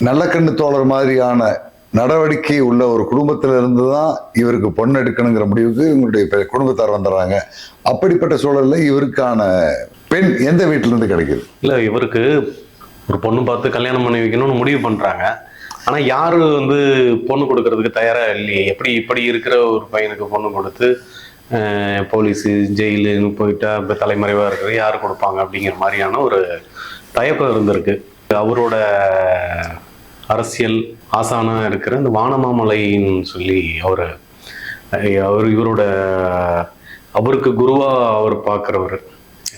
நல்ல கண்ணு தோழர் மாதிரியான நடவடிக்கை உள்ள ஒரு குடும்பத்தில இருந்து தான் இவருக்கு பொண்ணு எடுக்கணுங்கிற முடிவுக்கு இவங்களுடைய குடும்பத்தார் வந்துடுறாங்க. அப்படிப்பட்ட சூழல்ல இவருக்கான பெண் எந்த வீட்டுல இருந்து கிடைக்குது? இல்ல, இவருக்கு ஒரு பொண்ணு பார்த்து கல்யாணம் பண்ணி வைக்கணும்னு முடிவு பண்றாங்க. ஆனா யாரு வந்து பொண்ணு கொடுக்கறதுக்கு தயாரா இல்லையே. எப்படி இப்படி இருக்கிற ஒரு பையனுக்கு பொண்ணு கொடுத்து போலீஸு ஜெயிலுன்னு போயிட்டா இப்போ தலைமறைவா இருக்கிறது யாரு கொடுப்பாங்க அப்படிங்கிற மாதிரியான ஒரு தயக்கம் இருந்திருக்கு. அவரோட அரசியல் ஆசானா இருக்கிற இந்த வானமாமலைன்னு சொல்லி இவரோட அவருக்கு குருவா அவர் பார்க்கிறவர்,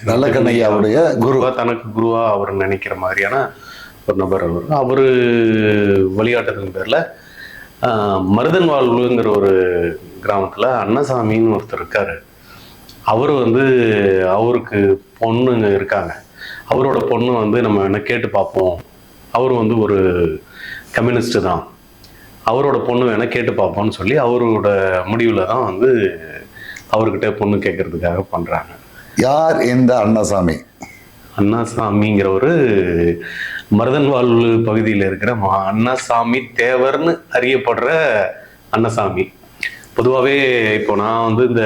நல்ல கண்ணையாவுடைய குருவா, தனக்கு குருவா அவர் நினைக்கிற மாதிரியான ஒரு நபர். அவரு வழிகாட்டுறதுக்கு பேர்ல மருதன் வாழ்வுங்கிற ஒரு கிராமத்துல அன்னசாமின்னு ஒருத்தர் இருக்காரு. அவரு வந்து அவருக்கு பொண்ணுங்க இருக்காங்க. அவரோட பொண்ணு வந்து நம்ம என்ன கேட்டு பார்ப்போம், அவரு வந்து ஒரு கம்யூனிஸ்ட் தான், அவரோட பொண்ணு வேணா கேட்டு பார்ப்போம்னு சொல்லி அவரோட முடிவுல தான் வந்து அவர்கிட்ட பொண்ணு கேட்கறதுக்காக பண்றாங்க. யார் இந்த அன்னசாமி? அன்னசாமிங்கிற ஒரு மருதன் வாழ்வு பகுதியில் இருக்கிற அன்னசாமி தேவர்னு அறியப்படுற அன்னசாமி. பொதுவாகவே இப்போ நான் வந்து இந்த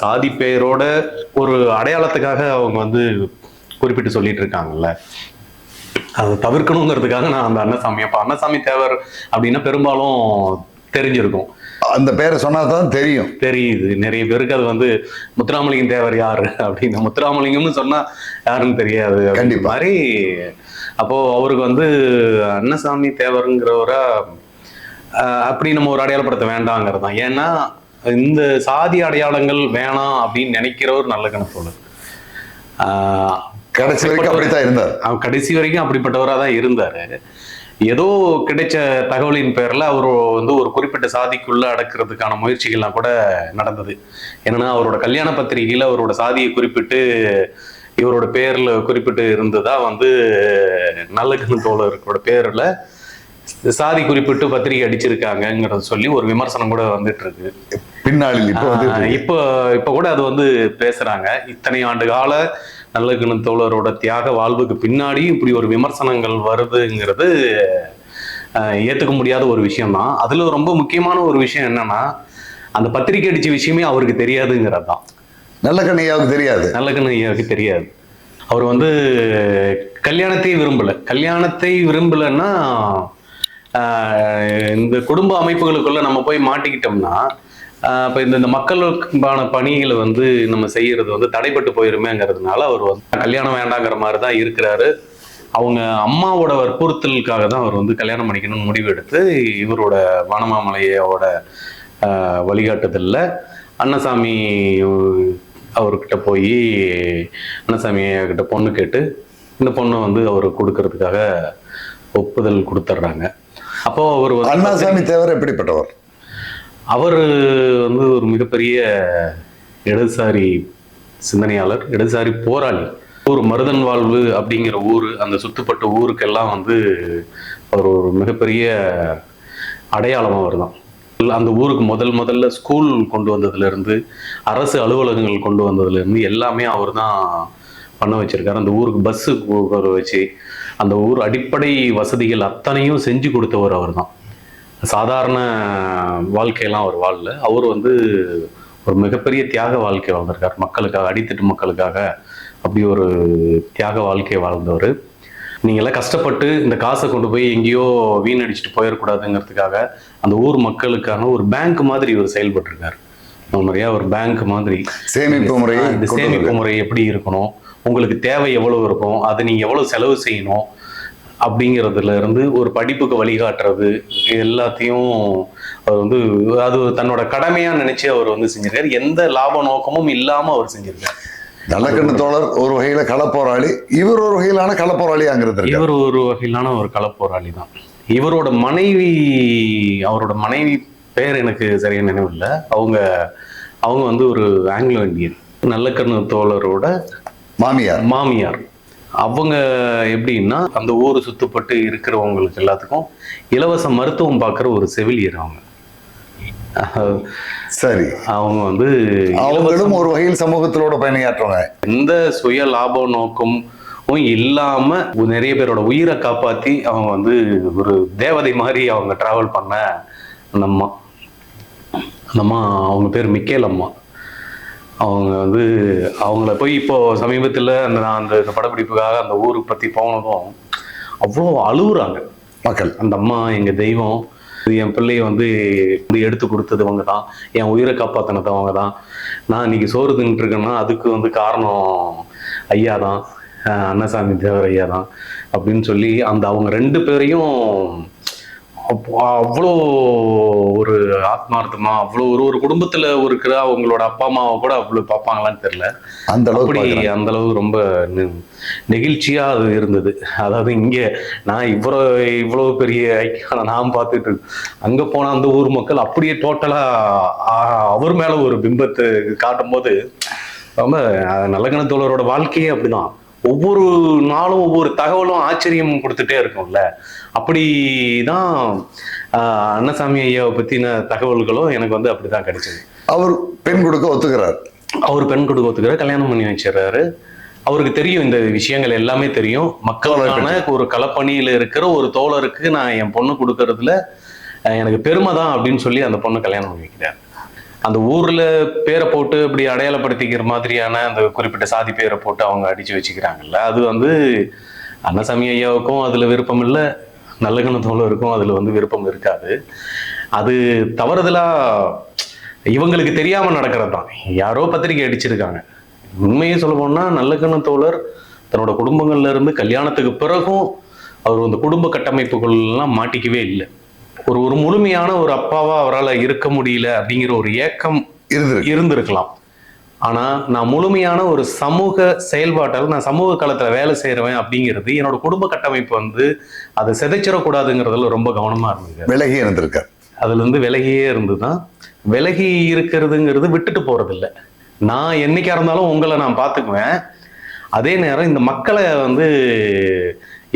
சாதி பெயரோட ஒரு அடையாளத்துக்காக அவங்க வந்து குறிப்பிட்டு சொல்லிட்டு இருக்காங்கல்ல, அதை தவிர்க்கணுங்கிறதுக்காக நான் அந்த அன்னசாமி, அப்போ அன்னசாமி தேவர் அப்படின்னா பெரும்பாலும் தெரிஞ்சிருக்கும். அந்த பேரை சொன்னாதான் தெரியுது. நிறைய பேருக்கு அது வந்து முத்துராமலிங்கம் தேவர் யாரு அப்படின்னு, முத்துராமலிங்கம்னு சொன்னா யாருன்னு தெரியாது மாதிரி. அப்போ அவருக்கு வந்து அன்னசாமி தேவருங்கிறவரா அப்படி நம்ம ஒரு அடையாளப்படுத்த வேண்டாங்கிறது தான். ஏன்னா இந்த சாதி அடையாளங்கள் வேணாம் அப்படின்னு நினைக்கிறவர் நல்ல கணக்கு. கடைசி வரைக்கும் அப்படித்தான் இருந்தார். கடைசி வரைக்கும் அப்படிப்பட்டவராக தான் இருந்தாரு. ஏதோ கிடைச்ச தகவலின் பேர்ல அவர் வந்து ஒரு குறிப்பிட்ட சாதிக்குள்ள அடக்கிறதுக்கான முயற்சிகள்லாம் கூட நடந்தது. ஏன்னா அவரோட கல்யாண பத்திரிகையில அவரோட சாதியை குறிப்பிட்டு இவரோட பேர்ல குறிப்பிட்டு இருந்ததா வந்து நல்ல கண்ணு தோழரோட பேர்ல சாதி குறிப்பிட்டு பத்திரிகை அடிச்சிருக்காங்கிறத சொல்லி ஒரு விமர்சனம் கூட வந்துட்டு இருக்கு பின்னாளில். இப்ப கூட அது வந்து பேசுறாங்க. இத்தனை ஆண்டு கால நல்ல கண்ணு தோழரோட தியாக வாழ்வுக்கு பின்னாடி இப்படி ஒரு விமர்சனங்கள் வருதுங்கிறது ஏத்துக்க முடியாத ஒரு விஷயம் தான். அதுல ரொம்ப முக்கியமான ஒரு விஷயம் என்னன்னா, அந்த பத்திரிகை அடிச்ச விஷயமே அவருக்கு தெரியாதுங்கிறது தான். நல்ல கண்ணையாவுக்கு தெரியாது. நல்ல கண்ணையாவுக்கு தெரியாது. அவர் வந்து கல்யாணத்தை விரும்பலன்னா இந்த குடும்ப அமைப்புகளுக்குள்ள நம்ம போய் மாட்டிக்கிட்டோம்னா இப்போ இந்த மக்களுக்கான பணிகளை வந்து நம்ம செய்யறது வந்து தடைப்பட்டு போயிருமேங்கிறதுனால அவர் வந்து கல்யாணம் வேண்டாங்கிற மாதிரி தான் இருக்கிறாரு. அவங்க அம்மாவோட வற்புறுத்தலுக்காக தான் அவர் வந்து கல்யாணம் பண்ணிக்கணும்னு முடிவு எடுத்து இவரோட வானமாமலையோட வழிகாட்டுதல்ல அன்னசாமி அவர்கிட்ட போய் அன்னசாமி கிட்ட பொண்ணு கேட்டு இந்த பொண்ணை வந்து அவர் கொடுக்கறதுக்காக ஒப்புதல் கொடுத்துட்றாங்க. அப்போ அவர் அன்னசாமி தேவர் எப்படிப்பட்டவர்? அவர் வந்து ஒரு மிகப்பெரிய இடதுசாரி சிந்தனையாளர், இடதுசாரி போராளி. ஒரு மருதன் வாழ்வு அப்படிங்கிற ஊர், அந்த சுத்துப்பட்ட ஊருக்கெல்லாம் வந்து அவர் ஒரு மிகப்பெரிய அடையாளம் அவர் தான். அந்த ஊருக்கு முதல்ல ஸ்கூல் கொண்டு வந்ததுலேருந்து, அரசு அலுவலகங்கள் கொண்டு வந்ததுலேருந்து எல்லாமே அவர் தான் பண்ண வச்சிருக்காரு. அந்த ஊருக்கு பஸ்ஸு வச்சு அந்த ஊர் அடிப்படை வசதிகள் அத்தனையும் செஞ்சு கொடுத்தவர் அவர் தான். சாதாரண வாழ்க்கையெல்லாம் அவர் வாழல. அவர் வந்து ஒரு மிகப்பெரிய தியாக வாழ்க்கை வாழ்ந்திருக்கார். மக்களுக்காக, அடித்தட்டு மக்களுக்காக அப்படி ஒரு தியாக வாழ்க்கையை வாழ்ந்தவர். நீங்களாம் கஷ்டப்பட்டு இந்த காசை கொண்டு போய் எங்கேயோ வீணடிச்சுட்டு போயிடக்கூடாதுங்கிறதுக்காக அந்த ஊர் மக்களுக்கான ஒரு பேங்க் மாதிரி இவர் செயல்பட்டிருக்காரு. நிறையா ஒரு பேங்க் மாதிரி சேமிப்பு முறை எப்படி இருக்கணும், உங்களுக்கு தேவை எவ்வளவு இருக்கும், அதை நீங்க எவ்வளவு செலவு செய்யணும் அப்படிங்கிறதுல இருந்து ஒரு படிப்புக்கு வழிகாட்டுறது எல்லாத்தையும் அவர் வந்து அது தன்னோட கடமையா நினைச்சு அவர் வந்து செஞ்சிருக்காரு. எந்த லாப நோக்கமும் இல்லாம அவர் செஞ்சிருக்காரு. நல்ல கண்ணு தோழர் ஒரு வகையில களப்போராளி, இவர் ஒரு வகையிலான களப்போராளியாங்கிறது. இவர் ஒரு வகையிலான ஒரு களப்போராளி தான். அவரோட மனைவி பேர் எனக்கு சரியா நினைவில்லை. அவங்க வந்து ஒரு ஆங்கிலோ இந்தியன், நல்ல கண்ணு தோழரோட மாமியார். அவங்க எப்படின்னா அந்த ஊர் சுத்தப்பட்டு இருக்கிறவங்களுக்கு எல்லாத்துக்கும் இலவச மருத்துவம் பார்க்குற ஒரு செவிலியர் அவங்க. சரி, அவங்க வந்து அவங்களும் ஒரு வகையில் சமூகத்திலோட பயணியாற்றுவாங்க. எந்த சுய லாப நோக்கம் இல்லாம நிறைய பேரோட உயிரை காப்பாத்தி அவங்க வந்து ஒரு தேவதை மாதிரி அவங்க டிராவல் பண்ண அந்த அம்மா. அந்த அம்மா அவங்க பேர் மிக்கேல் அம்மா. அவங்க வந்து அவங்கள போய் இப்போ சமீபத்தில் அந்த படப்பிடிப்புக்காக அந்த ஊருக்கு பற்றி போனதும் அவ்வளோ அழுகுறாங்க மக்கள். அந்த அம்மா எங்கள் தெய்வம், என் பிள்ளைய வந்து எடுத்து கொடுத்தது அவங்க தான், என் உயிரை காப்பாற்றினது அவங்க தான், நான் இன்னைக்கு சோறு தின்னுட்டு இருக்கேன்னா அதுக்கு வந்து காரணம் ஐயா தான், அன்னசாமி தேவர் ஐயா தான் அப்படின்னு சொல்லி அந்த அவங்க 2 பேரையும் அவ்வளோ ஒரு ஆத்மார்த்தமா, அவ்வளோ ஒரு குடும்பத்துல இருக்கிற அவங்களோட அப்பா அம்மாவை கூட அவ்வளவு பார்ப்பாங்களான்னு தெரியல. அந்த அளவு ரொம்ப நெகிழ்ச்சியா அது இருந்தது. அதாவது இங்க நான் இவ்வளவு பெரிய ஐக்கியான நான் பார்த்துட்டு அங்க போன அந்த ஊர் மக்கள் அப்படியே டோட்டலா அவர் மேல ஒரு பிம்பத்தை காட்டும் போது ரொம்ப நல்லகண்ண தோழரோட வாழ்க்கையே அப்படிதான். ஒவ்வொரு நாளும் ஒவ்வொரு தகவலும் ஆச்சரியம் கொடுத்துட்டே இருக்கும்ல. அப்படிதான் அன்னசாமி ஐயாவை பத்தின தகவல்களும் எனக்கு வந்து அப்படிதான் கிடைச்சது. அவர் பெண் கொடுக்க ஒத்துக்கிறார். கல்யாணம் பண்ணி வச்சிடறாரு. அவருக்கு தெரியும், இந்த விஷயங்கள் எல்லாமே தெரியும். மக்களுக்கான ஒரு களப்பணியில இருக்கிற ஒரு தோழருக்கு நான் என் பொண்ணு கொடுக்கறதுல எனக்கு பெருமை தான் அப்படின்னு சொல்லி அந்த பொண்ணு கல்யாணம் பண்ணி வைக்கிறார். அந்த ஊர்ல பேரை போட்டு இப்படி அடையாளப்படுத்திக்கிற மாதிரியான அந்த குறிப்பிட்ட சாதி பேரை போட்டு அவங்க அடிச்சு வச்சுக்கிறாங்கல்ல, அது வந்து அன்னசாமி ஐயாவுக்கும் அதுல விருப்பம் இல்லை, நல்லகண்ண தோழருக்கும் அதுல வந்து விருப்பம் இருக்காது. அது தவறுதலா இவங்களுக்கு தெரியாம நடக்கிறது தான். யாரோ பத்திரிக்கை அடிச்சிருக்காங்க. உண்மையை சொல்ல போனா நல்லகண்ண தோழர் தன்னோட குடும்பங்கள்ல இருந்து கல்யாணத்துக்கு பிறகும் அவர் அந்த குடும்ப கட்டமைப்புகள் எல்லாம் மாட்டிக்கவே இல்லை. ஒரு முழுமையான ஒரு அப்பாவா அவரால் இருக்க முடியல அப்படிங்கிற ஒரு ஏக்கம் இருந்திருக்கலாம். ஆனா நான் முழுமையான ஒரு சமூக செயல்பாட்டால் நான் சமூக களத்துல வேலை செய்யறவன் அப்படிங்கிறது என்னோட குடும்ப கட்டமைப்பு வந்து அதை சிதைச்சிடக்கூடாதுங்கிறதுல ரொம்ப கவனமா இருந்தது. விலகி இருந்திருக்கார். அதுல இருந்து விலகியே இருந்துதான். விலகி இருக்கிறதுங்கிறது விட்டுட்டு போறது இல்லை. நான் என்னைக்கா இருந்தாலும் உங்களை நான் பார்த்துக்குவேன், அதே நேரம் இந்த மக்களை வந்து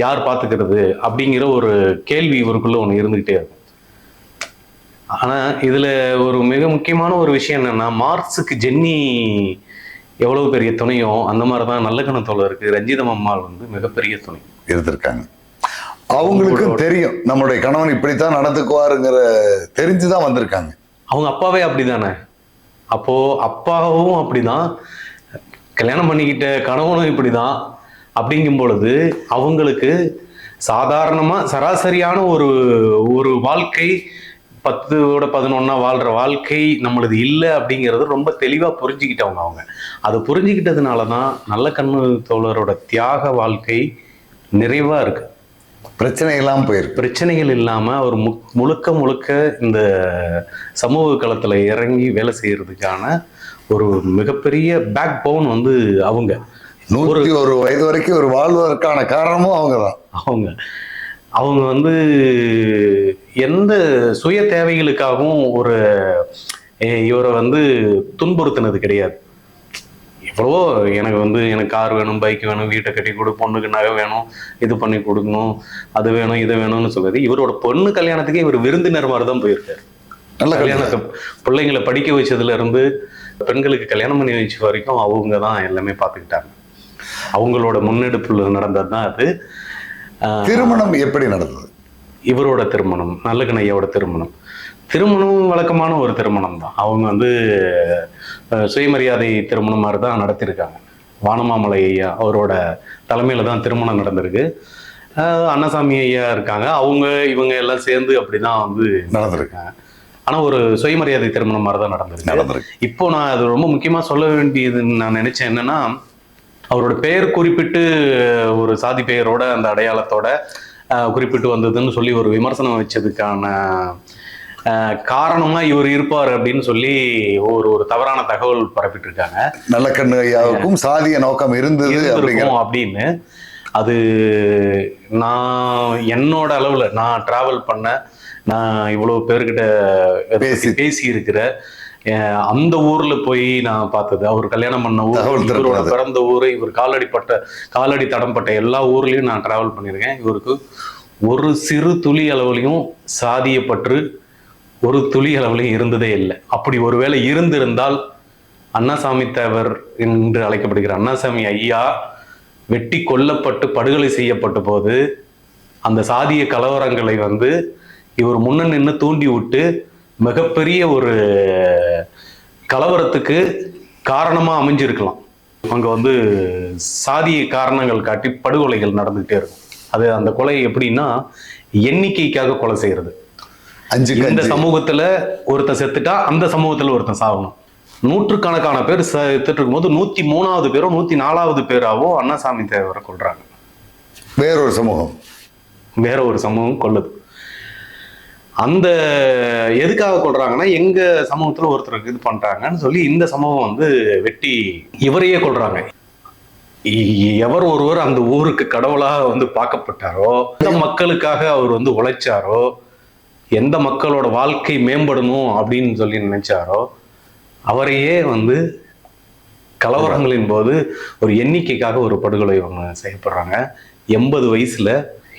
யார் பார்த்துக்கிறது அப்படிங்கிற ஒரு கேள்வி இவருக்குள்ள ஒன்று இருந்துகிட்டே இருக்கும். ஆனா இதுல ஒரு மிக முக்கியமான ஒரு விஷயம் என்னன்னா, மார்க்ஸுக்கு ஜென்னி எவ்வளவு பெரிய துணையோ அந்த மாதிரிதான் நல்லகண்ண தோழருக்கு ரஞ்சிதம் அம்மாள் வந்து மிகப்பெரிய துணை இருந்திருக்காங்க. அவங்களுக்கும் தெரியும் நம்மளுடைய கணவன் இப்படித்தான் நடந்துக்குவாருங்கிற தெரிஞ்சுதான் வந்திருக்காங்க. அவங்க அப்பாவே அப்படிதானே. அப்போ அப்பாவும் அப்படிதான், கல்யாணம் பண்ணிக்கிட்ட கணவனும் இப்படிதான். அப்படிங்கும் பொழுது அவங்களுக்கு சாதாரணமா சராசரியான ஒரு வாழ்க்கை 10-11 வாழ்ற வாழ்க்கை நம்மளது இல்லை அப்படிங்கிறது ரொம்ப தெளிவா புரிஞ்சுக்கிட்டவங்க. அவங்க அதை புரிஞ்சுக்கிட்டதுனாலதான் நல்லகண்ண தோழரோட தியாக வாழ்க்கை நிறைவா இருக்கு. பிரச்சனைகள் இல்லாம அவர் முழுக்க இந்த சமூக களத்துல இறங்கி வேலை செய்யறதுக்கான ஒரு மிகப்பெரிய பேக் போன் வந்து அவங்க 101 வயது வரைக்கும் ஒரு வாழ்வதற்கான காரணமும் அவங்கதான். அவங்க வந்து எந்த சுய தேவைகளுக்காகவும் இவரை வந்து துன்புறுத்தினது கிடையாது. எவ்வளவோ எனக்கு கார் வேணும், பைக் வேணும், வீட்டை கட்டி கொடு, பொண்ணுக்கு நகை வேணும், இது பண்ணி கொடுக்கணும், அது வேணும், இது வேணும்னு சொல்லுது. இவரோட பொண்ணு கல்யாணத்துக்கு இவர் விருந்தினர் மாதிரி தான் போயிருக்காரு. நல்ல கல்யாணத்தை பிள்ளைங்களை படிக்க வச்சதுல இருந்து பெண்களுக்கு கல்யாணம் பண்ணி வச்ச வரைக்கும் அவங்க தான் எல்லாமே பார்த்துக்கிட்டாங்க. அவங்களோட முன்னெடுப்புல நடந்தது தான் அது. திருமணம் எப்படி நடந்தது? இவரோட திருமணம், நல்லகண்ண ஐயாவோட திருமணம் வழக்கமான ஒரு திருமணம் தான். அவங்க வந்து சுயமரியாதை திருமணம் மாதிரி தான் நடத்திருக்காங்க. வானமாமலை ஐயா அவரோட தலைமையில தான் திருமணம் நடந்திருக்கு. அன்னசாமி ஐயா இருக்காங்க, இவங்க எல்லாம் சேர்ந்து அப்படிதான் வந்து நடந்திருக்காங்க. ஆனா ஒரு சுயமரியாதை திருமணம் மாதிரி தான் நடந்திருக்கு. இப்போ நான் அது ரொம்ப முக்கியமா சொல்ல வேண்டியதுன்னு நான் நினைச்சேன் என்னன்னா, அவரோட பெயர் குறிப்பிட்டு ஒரு சாதி பெயரோட அந்த அடையாளத்தோட குறிப்பிட்டு வந்ததுன்னு சொல்லி ஒரு விமர்சனம் வச்சதுக்கான காரணமா இவர் இருப்பார் அப்படின்னு சொல்லி ஒரு தவறான தகவல் பரப்பிட்டு இருக்காங்க. நல்லகண்ண ஐயாவுக்கும் சாதிய நோக்கம் இருந்தது அப்படின்னு. அது நான் என்னோட அளவுல நான் டிராவல் பண்ண, நான் இவ்வளவு பேர்கிட்ட பேசி இருக்கிற அந்த ஊர்ல போய் நான் பார்த்தது, அவர் கல்யாணம் பண்ண ஊர், இவரோட பிறந்த ஊர், இவர் காலடி தடம் பட்ட எல்லா ஊர்லயும் நான் டிராவல் பண்ணியிருக்கேன். இவருக்கு ஒரு சிறு துளி அளவுலையும் சாதிய பற்று ஒரு துளி அளவுலையும் இருந்ததே இல்லை. அப்படி ஒருவேளை இருந்திருந்தால் அன்னசாமி தேவர் என்று அழைக்கப்படுகிற அன்னசாமி ஐயா வெட்டி கொல்லப்பட்டு படுகொலை செய்யப்பட்ட போது அந்த சாதிய கலவரங்களை வந்து இவர் முன்ன நின்று தூண்டி விட்டு மிகப்பெரிய ஒரு கலவரத்துக்கு காரணமா அமைஞ்சிருக்கலாம். அங்க வந்து சாதிய காரணங்கள் காட்டி படுகொலைகள் நடந்துகிட்டே இருக்கும். அது அந்த கொலை எப்படின்னா எண்ணிக்கைக்காக கொலை செய்யறது. இந்த சமூகத்துல ஒருத்தன் செத்துட்டா அந்த சமூகத்துல ஒருத்தன் சாகணும். நூற்றுக்கணக்கான பேர் செத்துட்டு இருக்கும்போது 103வது பேரோ 104வது பேராவோ அண்ணாசாமி தேவரை கொல்றாங்க. வேற ஒரு சமூகம் கொல்லுது. அந்த எதுக்காக கொள்றாங்கன்னா எங்க சமூகத்துல ஒருத்தருக்கு இது பண்றாங்கன்னு சொல்லி இந்த சமூகம் வந்து வெட்டி இவரையே கொள்றாங்க. எவர் ஒருவர் அந்த ஊருக்கு கடவுளாக வந்து பார்க்கப்பட்டாரோ, எந்த மக்களுக்காக அவர் வந்து உழைச்சாரோ, எந்த மக்களோட வாழ்க்கை மேம்படணும் அப்படின்னு சொல்லி நினைச்சாரோ அவரையே வந்து கலவரங்களின் போது ஒரு எண்ணிக்கைக்காக ஒரு படுகொலை செய்யப்படுறாங்க. 80 வயசுல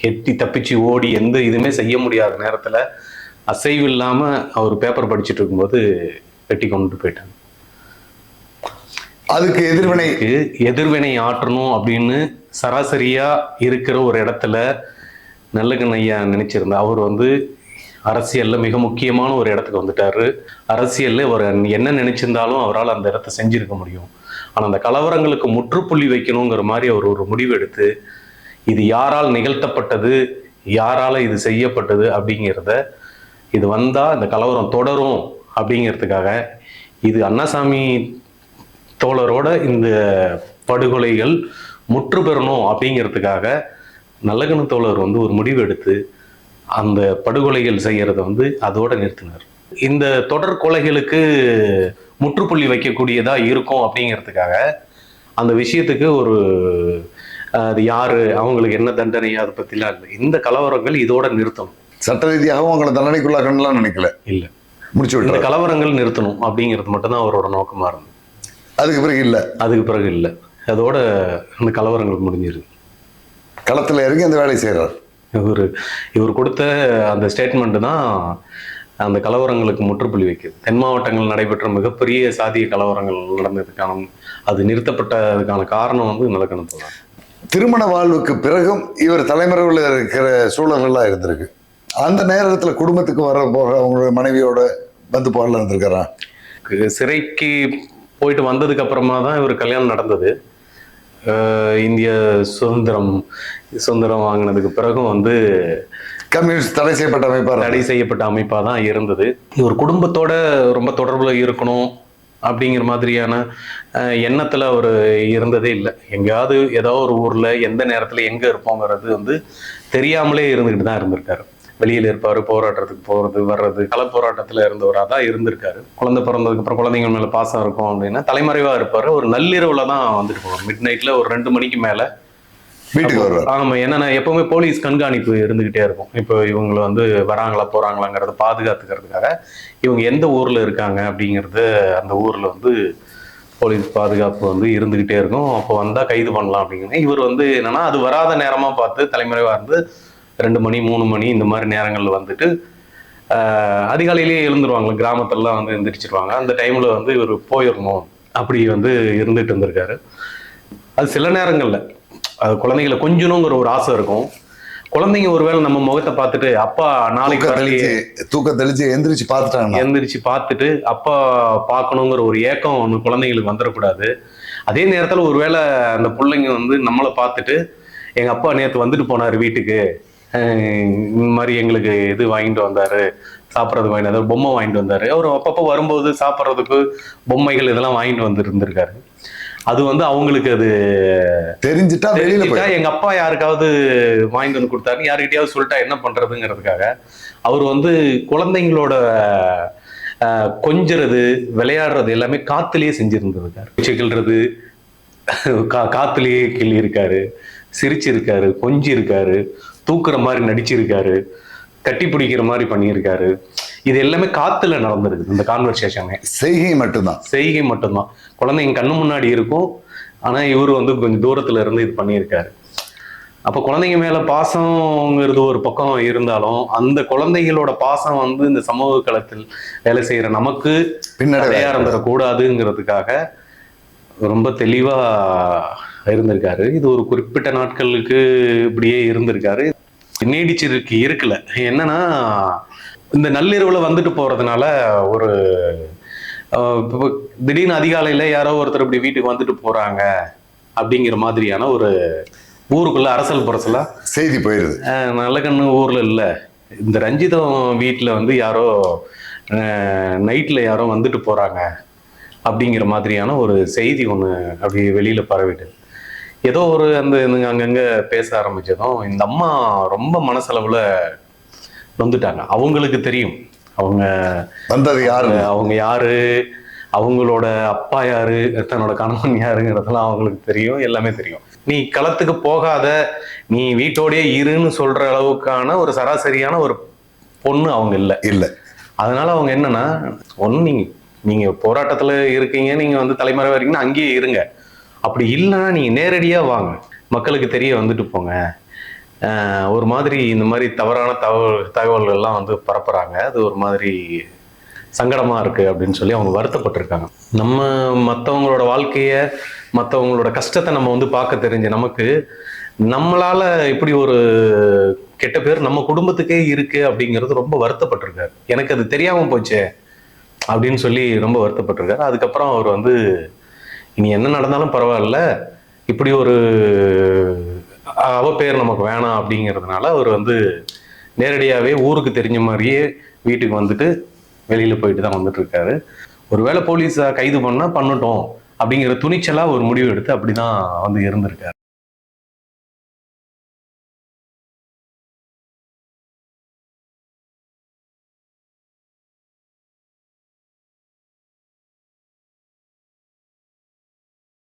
எட்டி தப்பிச்சு ஓடி எந்த இதுவுமே செய்ய முடியாத நேரத்துல அசைவு இல்லாம அவர் பேப்பர் படிச்சுட்டு இருக்கும்போது வெட்டி கொண்டுட்டு போயிட்டாங்க. அதுக்கு எதிர்வினை ஆற்றணும் அப்படின்னு சராசரியா இருக்கிற ஒரு இடத்துல நல்லகண்ண ஐயா நினைச்சிருந்தா அவர் வந்து அரசியல்ல மிக முக்கியமான ஒரு இடத்துக்கு வந்துட்டாரு. அரசியல்ல அவர் என்ன நினைச்சிருந்தாலும் அவரால் அந்த இடத்த செஞ்சிருக்க முடியும். ஆனா அந்த கலவரங்களுக்கு முற்றுப்புள்ளி வைக்கணுங்கிற மாதிரி அவர் ஒரு முடிவு எடுத்து இது யாரால் நிகழ்த்தப்பட்டது, யாரால இது செய்யப்பட்டது அப்படிங்கிறத, இது வந்தா இந்த கலவரம் தொடரும் அப்படிங்கிறதுக்காக, இது அண்ணாசாமி தோழரோட இந்த படுகொலைகள் முற்று பெறணும் அப்படிங்கிறதுக்காக நல்லகண்ண தோழர் வந்து ஒரு முடிவு எடுத்து அந்த படுகொலைகள் செய்யறத வந்து அதோட நிறுத்தினார். இந்த தொடர் கொலைகளுக்கு முற்றுப்புள்ளி வைக்கக்கூடியதா இருக்கும் அப்படிங்கிறதுக்காக அந்த விஷயத்துக்கு ஒரு அது யாரு, அவங்களுக்கு என்ன தண்டனை, அதை பத்திலாம் இல்லை. இந்த கலவரங்கள் இதோட நிறுத்தணும். சட்ட ரீதியாகவும் அவங்களை தண்டனைக்குள்ளாக்கணும்லாம் நினைக்கல. இல்லை, முடிச்சு இந்த கலவரங்கள் நிறுத்தணும் அப்படிங்கிறது மட்டும்தான் அவரோட நோக்கமா இருந்தது. அதுக்கு பிறகு இல்லை. அதோட அந்த கலவரங்கள் முடிஞ்சிருக்கு. களத்துல இறங்கி அந்த வேலையை செய்யறார். இவர் கொடுத்த அந்த ஸ்டேட்மெண்ட் தான் அந்த கலவரங்களுக்கு முற்றுப்புள்ளி வைக்குது. தென் மாவட்டங்கள் நடைபெற்ற மிகப்பெரிய சாதிய கலவரங்கள் நடந்ததுக்கான, அது நிறுத்தப்பட்டதுக்கான காரணம் வந்து நல்லகண்ண தோழர். திருமண வாழ்வுக்கு பிறகும் இவர் தலைமறைவில் இருக்கிற சூழல்கள்லாம் இருந்திருக்கு. அந்த நேரத்துல குடும்பத்துக்கு வர போக அவங்களோட மனைவியோட வந்து போகல இருந்திருக்கிறா. சிறைக்கு போயிட்டு வந்ததுக்கு அப்புறமா தான் இவர் கல்யாணம் நடந்தது. இந்திய சுதந்திரம் வாங்கினதுக்கு பிறகும் வந்து கம்யூனிஸ்ட் தடை செய்யப்பட்ட அமைப்பா தான் இருந்தது. இவர் குடும்பத்தோட ரொம்ப தொடர்புல இருக்கணும் அப்படிங்கிற மாதிரியான எண்ணத்துல அவர் இருந்ததே இல்லை. எங்கேயாவது ஏதோ ஒரு ஊர்ல எந்த நேரத்துல எங்க இருப்போங்கிறது வந்து தெரியாமலே இருந்துகிட்டு தான் இருந்திருக்காரு. வெளியில இருப்பாரு, போராட்டத்துக்கு போறது வர்றது, கள போராட்டத்துல இருந்தவராக தான் இருந்திருக்காரு. குழந்தை பிறந்ததுக்கு அப்புறம் குழந்தைங்க மேல பாசம் இருக்கும் அப்படின்னா தலைமறைவா இருப்பாரு. ஒரு நள்ளிரவுல தான் வந்துட்டு போவார். மிட் நைட்ல ஒரு 2 மணிக்கு மேல வீட்டுக்கு வருவார். ஆமா, என்னன்னா எப்பவுமே போலீஸ் கண்காணிப்பு இருந்துகிட்டே இருக்கும். இப்போ இவங்களை வந்து வராங்களா போறாங்களாங்கிறத பாதுகாத்துக்கிறதுக்காக இவங்க எந்த ஊர்ல இருக்காங்க அப்படிங்கிறது அந்த ஊர்ல வந்து போலீஸ் பாதுகாப்பு வந்து இருந்துகிட்டே இருக்கும். அப்போ வந்தா கைது பண்ணலாம் அப்படிங்கிறது. இவர் வந்து என்னன்னா அது வராத நேரமா பார்த்து தலைமறைவா இருந்து 2 மணி 3 மணி இந்த மாதிரி நேரங்கள்ல வந்துட்டு அதிகாலையிலேயே எழுந்துருவாங்க. கிராமத்திலலாம் வந்து எந்திரிச்சிருவாங்க. அந்த டைம்ல வந்து இவர் போயிடணும் அப்படி வந்து இருந்துட்டு இருந்திருக்காரு. அது சில நேரங்கள்ல அது குழந்தைங்களை கொஞ்சணுங்கிற ஒரு ஆசை இருக்கும். குழந்தைங்க ஒருவேளை நம்ம முகத்தை பார்த்துட்டு அப்பா நாளைக்கு வரலையே, தூக்கம் தெளிச்சு எந்திரிச்சு பார்த்துட்டு அப்பா பார்க்கணுங்கிற ஒரு ஏக்கம் ஒன்று குழந்தைங்களுக்கு வந்துடக்கூடாது. அதே நேரத்துல ஒருவேளை அந்த பிள்ளைங்க வந்து நம்மளை பார்த்துட்டு எங்க அப்பா நேற்று வந்துட்டு போனாரு வீட்டுக்கு, இந்த மாதிரி எங்களுக்கு இது வாங்கிட்டு வந்தாரு, சாப்பிட்றதுக்கு வாங்கிட்டு வந்தாரு, பொம்மை வாங்கிட்டு வந்தாரு. அவர் அப்பப்போ வரும்போது சாப்பிட்றதுக்கு பொம்மைகள் இதெல்லாம் வாங்கிட்டு வந்து இருந்திருக்காரு. அது வந்து அவங்களுக்கு அது தெரிஞ்சுட்டா எங்க அப்பா யாருக்காவது வாங்கிட்டு வந்து கொடுத்தாரு, யாருக்கிட்டையாவது சொல்லிட்டா என்ன பண்றதுங்கிறதுக்காக அவர் வந்து குழந்தைங்களோட கொஞ்சிறது விளையாடுறது எல்லாமே காத்துலயே செஞ்சிருந்திருக்காரு. கிள்றது காத்துலயே கிள்ளி இருக்காரு, சிரிச்சிருக்காரு, கொஞ்சி இருக்காரு, தூக்குற மாதிரி நடிச்சிருக்காரு, கட்டி பிடிக்கிற மாதிரி பண்ணியிருக்காரு. இது எல்லாமே காத்துல நடந்திருக்கு. இந்த கான்வர்சேஷனே செய்கை மட்டும்தான். குழந்தைங்க கண்ணு முன்னாடி இருக்கும். ஆனா இவரு வந்து கொஞ்சம் தூரத்துல இருந்து இது பண்ணியிருக்காரு. அப்ப குழந்தைங்க மேல பாசம்ங்கிறது ஒரு பக்கம் இருந்தாலும் அந்த குழந்தைகளோட பாசம் வந்து இந்த சமூக களத்தில் வேலை செய்யற நமக்கு தடையா இருந்துடக்கூடாதுங்கிறதுக்காக ரொம்ப தெளிவா இருந்திருக்காரு. இது ஒரு குறிப்பிட்ட நாட்களுக்கு இப்படியே இருந்திருக்காரு. இருக்குல்ல என்னன்னா, இந்த நள்ளிரவுல வந்துட்டு போறதுனால ஒரு இப்போ திடீர்னு அதிகாலையில யாரோ ஒருத்தர் இப்படி வீட்டுக்கு வந்துட்டு போறாங்க அப்படிங்கிற மாதிரியான ஒரு ஊருக்குள்ள அரசல் புரசலா செய்தி போயிருது. நல்ல கண்ணு ஊர்ல இல்ல, இந்த ரஞ்சிதம் வீட்டுல வந்து யாரோ நைட்ல யாரோ வந்துட்டு போறாங்க அப்படிங்கிற மாதிரியான ஒரு செய்தி ஒண்ணு அப்படி வெளியில பரவிட்டு, ஏதோ ஒரு அந்த அங்கங்க பேச ஆரம்பிச்சதும் இந்த அம்மா ரொம்ப மனசளவுல வந்துட்டாங்க. அவங்களுக்கு தெரியும் அவங்க வந்தது யாரு, அவங்க யாரு, அவங்களோட அப்பா யாரு, தன்னோட கணவன் யாருங்கிறதெல்லாம் அவங்களுக்கு தெரியும், எல்லாமே தெரியும். நீ களத்துக்கு போகாத, நீ வீட்டோடயே இருன்னு சொல்ற அளவுக்கான ஒரு சராசரியான ஒரு பொண்ணு அவங்க இல்லை. அதனால அவங்க என்னன்னா, ஒண்ணு நீங்க போராட்டத்துல இருக்கீங்க, நீங்க வந்து தலைமறை வரீங்கன்னா அங்கேயே இருங்க. அப்படி இல்லைன்னா நீங்க நேரடியா வாங்க, மக்களுக்கு தெரிய வந்துட்டு போங்க. ஒரு மாதிரி இந்த மாதிரி தவறான தகவல்கள்லாம் வந்து பரப்புறாங்க, அது ஒரு மாதிரி சங்கடமா இருக்கு அப்படின்னு சொல்லி அவங்க வருத்தப்பட்டிருக்காங்க. நம்ம மற்றவங்களோட வாழ்க்கைய, மற்றவங்களோட கஷ்டத்தை நம்ம வந்து பார்க்க தெரிஞ்ச நமக்கு, நம்மளால இப்படி ஒரு கெட்ட பேர் நம்ம குடும்பத்துக்கே இருக்கு அப்படிங்கிறது ரொம்ப வருத்தப்பட்டிருக்காரு. எனக்கு அது தெரியாம போச்சே அப்படின்னு சொல்லி ரொம்ப வருத்தப்பட்டிருக்காரு. அதுக்கப்புறம் அவர் வந்து இனி என்ன நடந்தாலும் பரவாயில்ல, இப்படி ஒரு அவ பேர் நமக்கு வேணாம் அப்படிங்கிறதுனால அவர் வந்து நேரடியாகவே ஊருக்கு தெரிஞ்ச மாதிரியே வீட்டுக்கு வந்துட்டு வெளியில போயிட்டு தான் வந்துட்டு இருக்காரு. ஒருவேளை போலீஸை கைது பண்ணா பண்ணட்டும் அப்படிங்கிற துணிச்சலா ஒரு முடிவு எடுத்து அப்படிதான் வந்து இருந்திருக்காரு.